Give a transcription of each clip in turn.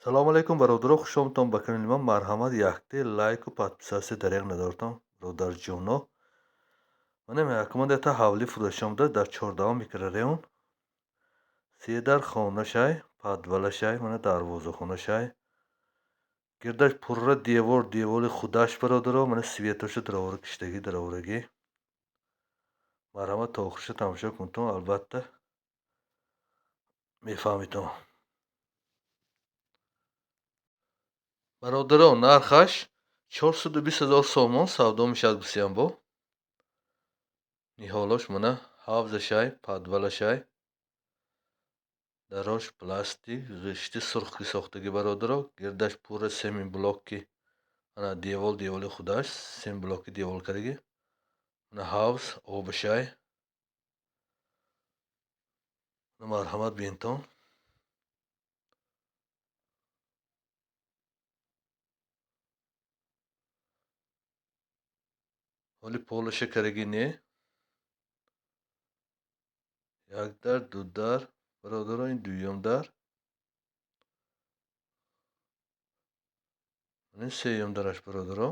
Салому алейкум, бародаро, хушомтон ба канали ман. Марҳамат, яхте лайку подписатсия даряқ надортам, бародарҷоно. Манем якуман дета ҳавли фурӯшамда дар 14 микрорайон. Седар хонашай, подвалашай, мана дарвозахонашай. Гирдаш пурра деволи худаш бародаро, мана светоша даровора киштагӣ дароворагӣ. Марҳамат, то охирша тамошо кунтон, албатта мефаҳмитон. Бародаро, нархаш 420 000 сомон савдо мешавад гусиямбо. Ниҳолош мана ҳавзашай, подвалашай, дарош пластик, ғишти сурхки сохтагӣ бародаро. Гирдаш пурра семинблокки, ана деволи худаш семинблокки девол кардагӣ. Мана ҳавз обашай. Марҳамат бинтон. ҳоли полаша карагӣ не. Як дар, ду дар бародаро, ин дуюм дар. Ин сеюм дараш бародаро.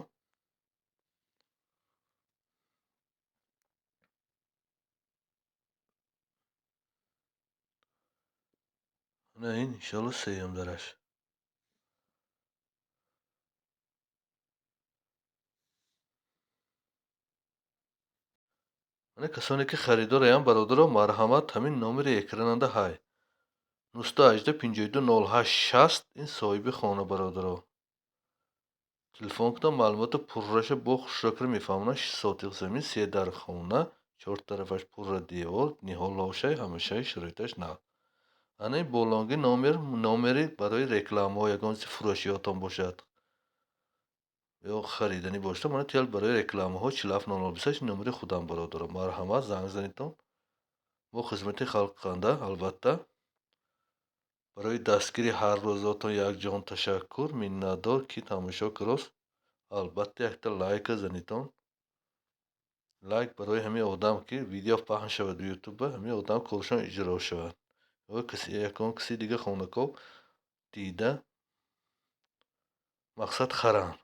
Ана ин иншоалло сеюм дараш. мана касоне ки харидораям бародаро, марҳамат, ҳамин номери экрананда ҳай 018 52 08 60 ин соҳиби хона бародаро. Телефон кунам, маълумота пурраша бо хушрӯкра мефаҳмонам. 6 сотиқ замин, 3 дар хона, 4 тарафаш пурра девор, ниҳолошай, ҳамашай шароиташ нав. Ана ин болонги номери барои рекламаҳо, ягон чизи фурӯшиётон бошад ё хариданӣ бошад, мана тел барои рекламаҳо 47 028 ин номери худам бародаро. Марҳамат, занг занитон. Бо хизмати халқанда, албатта. барои дастгири ҳаррӯзаотон якҷон ташаккур. Миннатдор ки тамошо кирост. албатта якта лайка занитон. лайк барои ҳамин одам ки видео паҳн шавад ютуба, ҳамин одам коршон иҷро шавад. Ягон киси дига хонакоҳ дида мақсад харанд.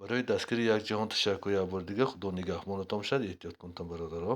барои дастгири якҷаҳон ташаккур. Якбори дига худо нигаҳбонатон бошад. эҳтиёт кунтон бародаро.